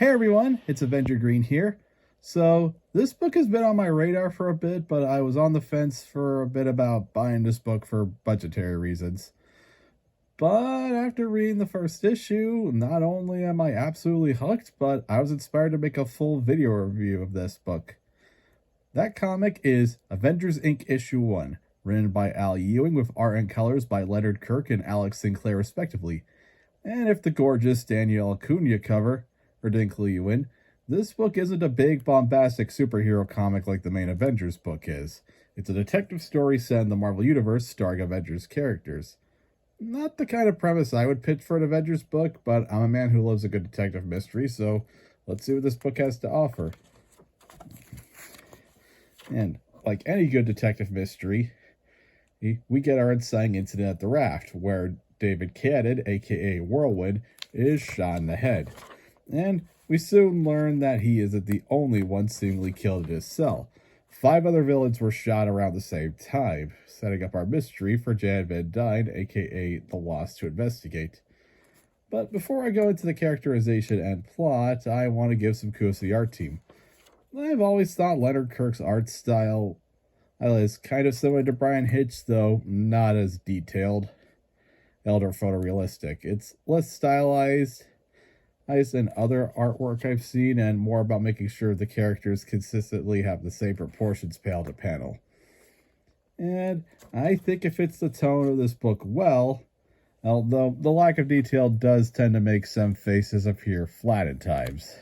Hey everyone, it's Avenger Green here. So, this book has been on my radar for a bit, but I was on the fence for a bit about buying this book for budgetary reasons. But after reading the first issue, not only am I absolutely hooked, but I was inspired to make a full video review of this book. That comic is Avengers Inc. Issue 1, written by Al Ewing with art and colors by Leonard Kirk and Alex Sinclair respectively. And if the gorgeous Danielle Acuna cover didn't clue you in, this book isn't a big, bombastic superhero comic like the main Avengers book is. It's a detective story set in the Marvel Universe starring Avengers characters. Not the kind of premise I would pitch for an Avengers book, but I'm a man who loves a good detective mystery, so let's see what this book has to offer. And like any good detective mystery, we get our inciting incident at the Raft, where David Cadden, aka Whirlwind, is shot in the head. And we soon learn that he isn't the only one seemingly killed in his cell. 5 other villains were shot around the same time, setting up our mystery for Jan Van Dyne, aka the Lost, to investigate. But before I go into the characterization and plot, I want to give some kudos to the art team. I've always thought Leonard Kirk's art style is kind of similar to Brian Hitch, though not as detailed, or photorealistic. It's less stylized than other artwork I've seen, and more about making sure the characters consistently have the same proportions panel to panel. And I think it fits the tone of this book well, although the lack of detail does tend to make some faces appear flat at times.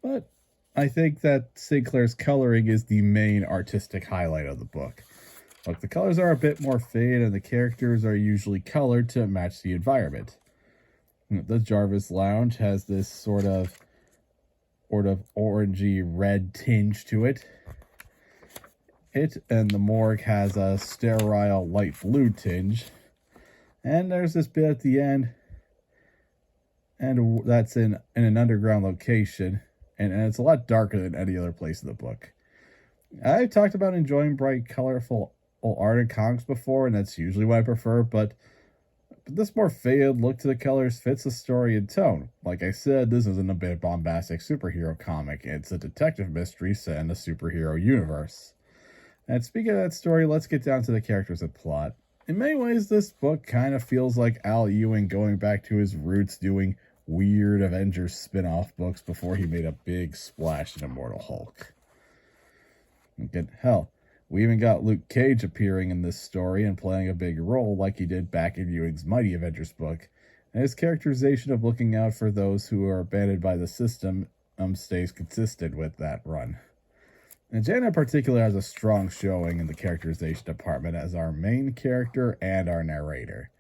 But I think that Sinclair's coloring is the main artistic highlight of the book. Look, the colors are a bit more faded, and the characters are usually colored to match the environment. The Jarvis Lounge has this sort of orangey red tinge to it. And the morgue has a sterile light blue tinge. And there's this bit at the end, and that's in an underground location, and it's a lot darker than any other place in the book. I've talked about enjoying bright, colorful art in comics before, and that's usually what I prefer, but this more faded look to the colors fits the story and tone. Like I said, this isn't a bit bombastic superhero comic. It's a detective mystery set in a superhero universe. And speaking of that story, let's get down to the characters and plot. In many ways, this book kind of feels like Al Ewing going back to his roots doing weird Avengers spin-off books before he made a big splash in Immortal Hulk. And hell, we even got Luke Cage appearing in this story and playing a big role like he did back in Ewing's Mighty Avengers book. And his characterization of looking out for those who are abandoned by the system stays consistent with that run. And Jan in particular has a strong showing in the characterization department as our main character and our narrator.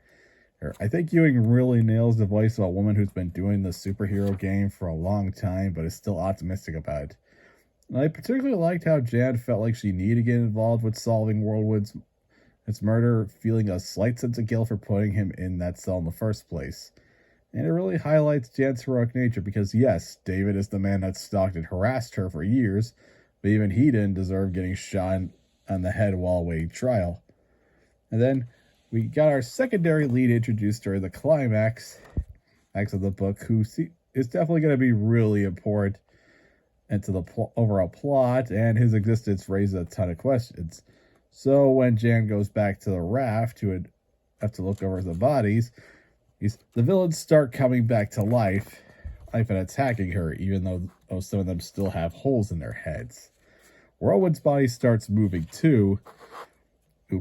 I think Ewing really nails the voice of a woman who's been doing the superhero game for a long time but is still optimistic about it. I particularly liked how Jan felt like she needed to get involved with solving Whirlwind's murder, feeling a slight sense of guilt for putting him in that cell in the first place. And it really highlights Jan's heroic nature because, yes, David is the man that stalked and harassed her for years, but even he didn't deserve getting shot on the head while awaiting trial. And then we got our secondary lead introduced during the climax of the book, who is definitely going to be really important into the overall plot, and his existence raises a ton of questions. So when Jan goes back to the Raft to have to look over the bodies, the villains start coming back to life and attacking her, even though some of them still have holes in their heads. Whirlwind's body starts moving too,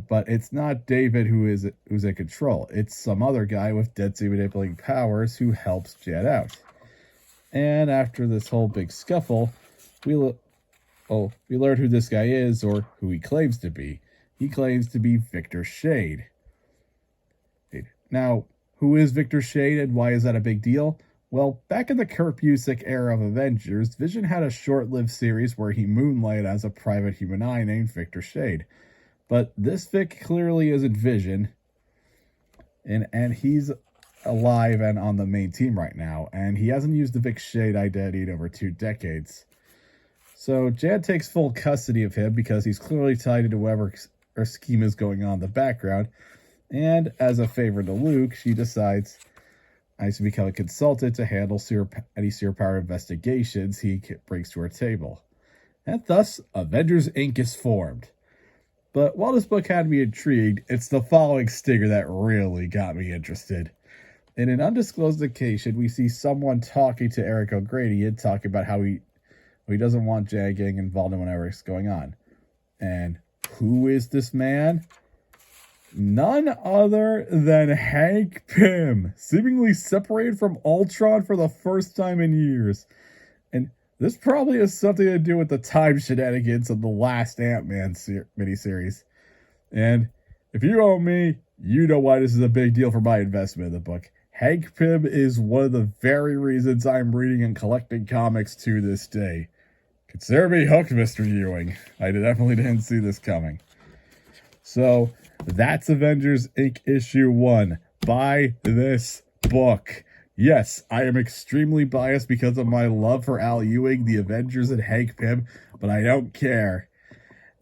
but it's not David who's in control. It's some other guy with dead-sea manipulating powers who helps Jan out. And after this whole big scuffle, we learn who this guy is, or who he claims to be. He claims to be Victor Shade. Now, who is Victor Shade and why is that a big deal? Well, back in the Kurt Busiek era of Avengers, Vision had a short-lived series where he moonlighted as a private human eye named Victor Shade. But this Vic clearly isn't Vision, and he's alive and on the main team right now, and he hasn't used the Vic Shade identity in over 2 decades. So Jan takes full custody of him because he's clearly tied into whatever scheme is going on in the background, and as a favor to Luke, she decides I used to become a consultant to handle any superpower investigations he brings to our table. And thus, Avengers Inc. is formed. But while this book had me intrigued, it's the following stinger that really got me interested. In an undisclosed occasion, we see someone talking to Eric O'Grady and talking about how he doesn't want Jay getting involved in whatever is going on. And who is this man? None other than Hank Pym, seemingly separated from Ultron for the first time in years. And this probably has something to do with the time shenanigans of the last Ant-Man miniseries. And if you owe me, you know why this is a big deal for my investment in the book. Hank Pym is one of the very reasons I'm reading and collecting comics to this day. Consider me hooked, Mr. Ewing. I definitely didn't see this coming. So, that's Avengers Inc. issue 1. Buy this book. Yes, I am extremely biased because of my love for Al Ewing, the Avengers, and Hank Pym, but I don't care.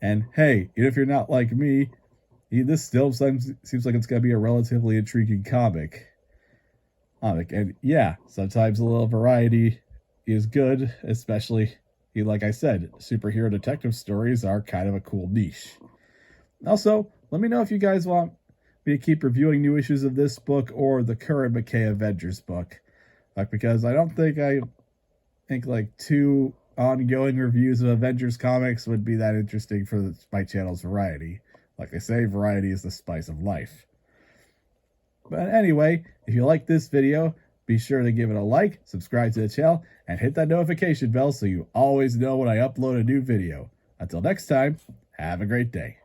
And hey, even if you're not like me, this still seems like it's going to be a relatively intriguing comic. And yeah, sometimes a little variety is good, especially, like I said, superhero detective stories are kind of a cool niche. Also, let me know if you guys want me to keep reviewing new issues of this book or the current McKay Avengers book. Because I don't think like 2 ongoing reviews of Avengers comics would be that interesting for my channel's variety. Like they say, variety is the spice of life. But anyway, if you like this video, be sure to give it a like, subscribe to the channel, and hit that notification bell so you always know when I upload a new video. Until next time, have a great day.